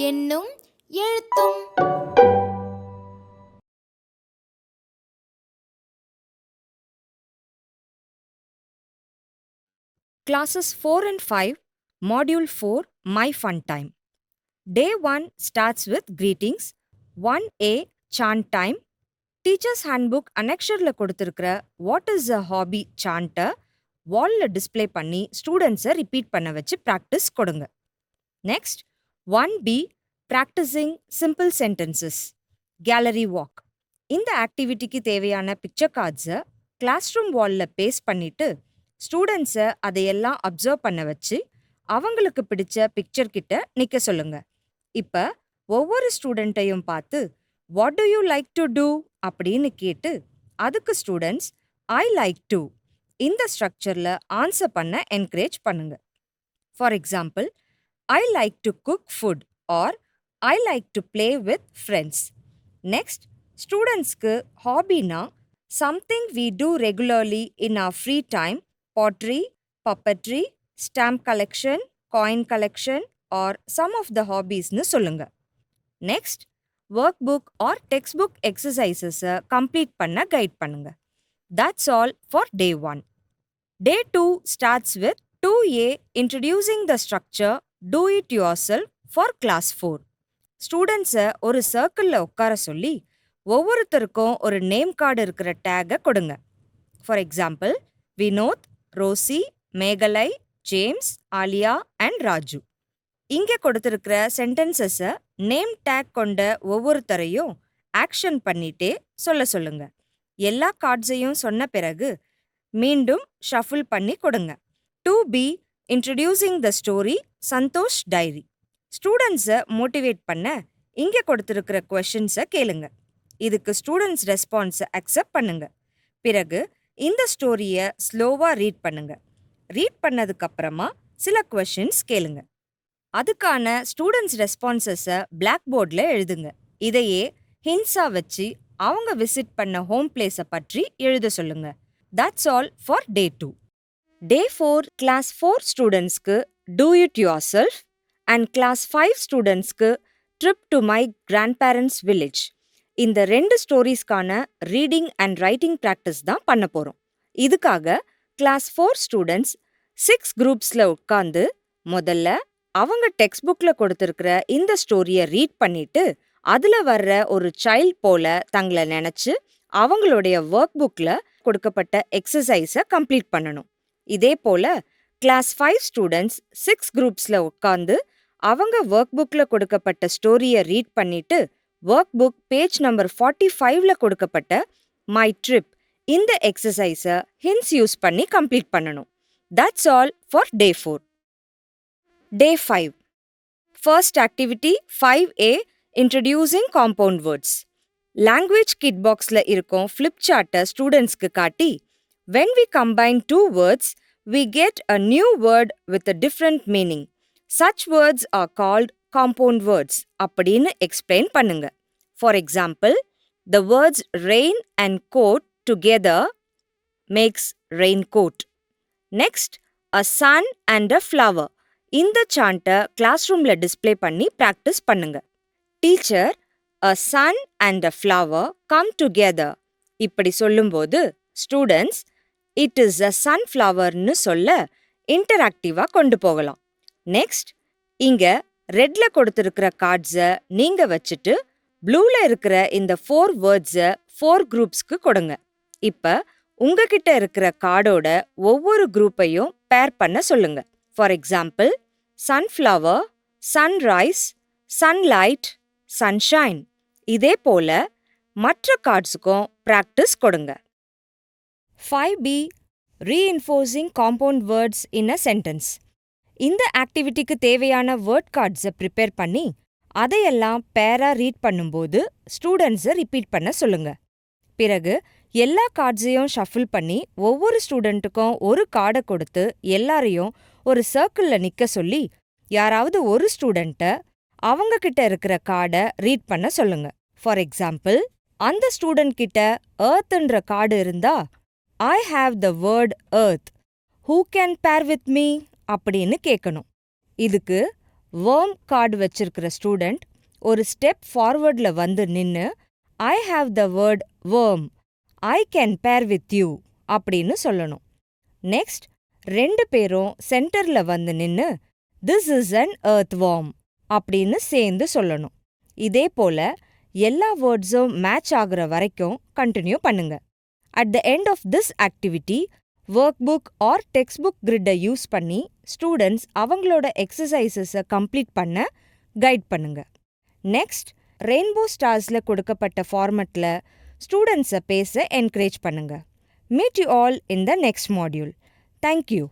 எண்ணும் எழுத்தும். Classes 4 and 5, Module 4, My Fun Time. Day 1 starts with greetings. 1A, chant time. Teacher's handbook அனெக்ஷரில் கொடுத்துருக்கிற what is a hobby சாண்ட்டை வாலில் display பண்ணி ஸ்டூடெண்ட்ஸை ரிப்பீட் பண்ண வச்சு ப்ராக்டிஸ் கொடுங்க. Next 1B, practising simple sentences. Gallery walk. இந்த ஆக்டிவிட்டிக்கு தேவையான பிக்சர் கார்ட்ஸை கிளாஸ் ரூம் வாலில் பேஸ்ட் பண்ணிட்டு ஸ்டூடெண்ட்ஸை அதையெல்லாம் அப்சர்வ் பண்ண வச்சு அவங்களுக்கு பிடிச்ச பிக்சர் கிட்ட நிற்க சொல்லுங்க. இப்போ ஒவ்வொரு ஸ்டூடெண்ட்டையும் பார்த்து what do you like to do அப்படின்னு கேட்டு அதுக்கு ஸ்டூடெண்ட்ஸ் ஐ லைக் டு இந்த ஸ்ட்ரக்சரில் ஆன்சர் பண்ண என்கரேஜ் பண்ணுங்க. For example, I like to cook food or I like to play with friends. Next, ஸ்டூடெண்ட்ஸ்க்கு ஹாபினா something we do regularly in our free time, pottery, puppetry, stamp collection, coin collection or some of the hobbies னு சொல்லுங்க. Next, work book or text book எக்ஸசைசஸை complete பண்ண guide பண்ணுங்க. That's all for day 1. Day 2 starts with 2A, introducing the structure do it yourself for class 4. ஸ்டூடெண்ட்ஸை ஒரு சர்க்கிளில் உட்கார சொல்லி ஒவ்வொருத்தருக்கும் ஒரு நேம் கார்டு இருக்கிற டேகை கொடுங்க. ஃபார் எக்ஸாம்பிள், வினோத், ரோசி, மேகலை, ஜேம்ஸ், ஆலியா அண்ட் ராஜு. இங்கே கொடுத்துருக்கிற சென்டென்சஸை நேம் டேக் கொண்ட ஒவ்வொருத்தரையும் ஆக்ஷன் பண்ணிட்டே சொல்லுங்க. எல்லா கார்ட்ஸையும் சொன்ன பிறகு மீண்டும் ஷஃபிள் பண்ணி கொடுங்க. 2B, introducing the story Santosh diary. ஸ்டூடெண்ட்ஸை மோட்டிவேட் பண்ண இங்கே கொடுத்துருக்கிற கொஷின்ஸை கேளுங்க. இதுக்கு ஸ்டூடெண்ட்ஸ் ரெஸ்பான்ஸை அக்செப்ட் பண்ணுங்க. பிறகு இந்த ஸ்டோரியை ஸ்லோவாக ரீட் பண்ணுங்க. ரீட் பண்ணதுக்கு அப்புறமா சில கொஷின்ஸ் கேளுங்க. அதுக்கான ஸ்டூடெண்ட்ஸ் ரெஸ்பான்சஸை பிளாக் போர்டில் எழுதுங்க. இதையே ஹிண்ட்ஸாக வச்சு அவங்க விசிட் பண்ண ஹோம் பிளேஸை பற்றி எழுத சொல்லுங்க. That's all for day 2. Day 4 class 4 ஸ்டூடெண்ட்ஸ்க்கு do it yourself and class 5 ஸ்டூடெண்ட்ஸ்க்கு trip to my grandparents village. இந்த 2 ஸ்டோரிஸ்க்கான ரீடிங் அண்ட் ரைட்டிங் ப்ராக்டிஸ் தான் பண்ண போகிறோம். இதுக்காக கிளாஸ் 4 ஸ்டூடெண்ட்ஸ் 6 குரூப்ஸில் உட்காந்து முதல்ல அவங்க டெக்ஸ்ட் புக்கில் கொடுத்துருக்கிற இந்த ஸ்டோரியை ரீட் பண்ணிட்டு அதில் வர்ற ஒரு சைல்ட் போல தங்களை நினச்சி அவங்களுடைய ஒர்க் புக்கில் கொடுக்கப்பட்ட எக்ஸசைஸை கம்ப்ளீட் பண்ணணும். இதே போல் கிளாஸ் 5 ஸ்டூடெண்ட்ஸ் 6 குரூப்ஸில் உட்காந்து அவங்க ஒர்க் புக்கில் கொடுக்கப்பட்ட ஸ்டோரியை ரீட் பண்ணிட்டு ஒர்க் புக் பேஜ் நம்பர் 45ல கொடுக்கப்பட்ட மை ட்ரிப் இந்த எக்ஸசைஸை ஹிண்ட்ஸ் யூஸ் பண்ணி கம்ப்ளீட் பண்ணணும். That's all for day 4. Day 5. First activity 5A, introducing compound words. Language kit பாக்ஸில் இருக்கும் ஃப்ளிப் சார்ட்டை ஸ்டூடெண்ட்ஸ்க்கு காட்டி when we combine 2 words, we get a new word with a different meaning. Such words are called compound words அப்படின்னு explain பண்ணுங்க. For example, the words rain and coat together makes raincoat. Next, a sun and a flower. இந்த சாண்ட்டை class ரூமில் display பண்ணி practice பண்ணுங்க. Teacher a sun and a flower come together இப்படி சொல்லும்போது students it is a சன்ஃப்ளவர்னு சொல்ல இன்டராக்டிவாக கொண்டு போகலாம். Next, இங்கே ரெட்ல கொடுத்துருக்கிற கார்ட்ஸை நீங்கள் வச்சுட்டு ப்ளூவில் இருக்கிற இந்த 4 வேர்ட்ஸை 4 குரூப்ஸ்க்கு கொடுங்க. இப்போ உங்ககிட்ட இருக்கிற கார்டோட ஒவ்வொரு குரூப்பையும் பேர் பண்ண சொல்லுங்க. For example, sunflower, sunrise, sunlight, sunshine. இதே போல மற்ற கார்ட்ஸுக்கும் ப்ராக்டிஸ் கொடுங்க. 5B, reinforcing compound words in a sentence. இந்த ஆக்டிவிட்டிக்கு தேவையான வேர்ட் கார்ட்ஸை ப்ரிப்பேர் பண்ணி அதையெல்லாம் பேரா ரீட் பண்ணும்போது ஸ்டூடெண்ட்ஸை ரிப்பீட் பண்ண சொல்லுங்க. பிறகு எல்லா கார்ட்ஸையும் ஷஃபிள் பண்ணி ஒவ்வொரு ஸ்டூடெண்ட்டுக்கும் ஒரு கார்டை கொடுத்து எல்லாரையும் ஒரு சர்க்கிளில் நிற்க சொல்லி யாராவது ஒரு ஸ்டூடெண்ட்டை அவங்க கிட்ட இருக்கிற கார்டை ரீட் பண்ண சொல்லுங்க. ஃபார் எக்ஸாம்பிள், அந்த ஸ்டூடெண்ட் கிட்ட எர்த்ன்ற கார்டு இருந்தா I have the word earth, who can bear with me அப்படின்னு கேட்கணும். இதுக்கு வேர்ம் கார்டு வச்சிருக்கிற ஸ்டூடெண்ட் ஒரு ஸ்டெப் ஃபார்வர்டில் வந்து நின்று I have the word worm, I can bear with you அப்படின்னு சொல்லணும். நெக்ஸ்ட் 2 பேரும் சென்டரில் வந்து நின்று this is an earth warm அப்படின்னு சேர்ந்து சொல்லணும். இதே போல் எல்லா வேர்ட்ஸும் மேட்ச் ஆகுற வரைக்கும் கண்டினியூ பண்ணுங்க. At the end of this activity work book or text book கிரிட்டை யூஸ் பண்ணி ஸ்டூடெண்ட்ஸ் அவங்களோட எக்ஸசைசஸை கம்ப்ளீட் பண்ண கைட் பண்ணுங்க. நெக்ஸ்ட் ரெயின்போ ஸ்டார்ஸில் கொடுக்கப்பட்ட ஃபார்மட்டில் ஸ்டூடெண்ட்ஸை பேச என்கரேஜ் பண்ணுங்க. Meet you all in the next module. Thank you.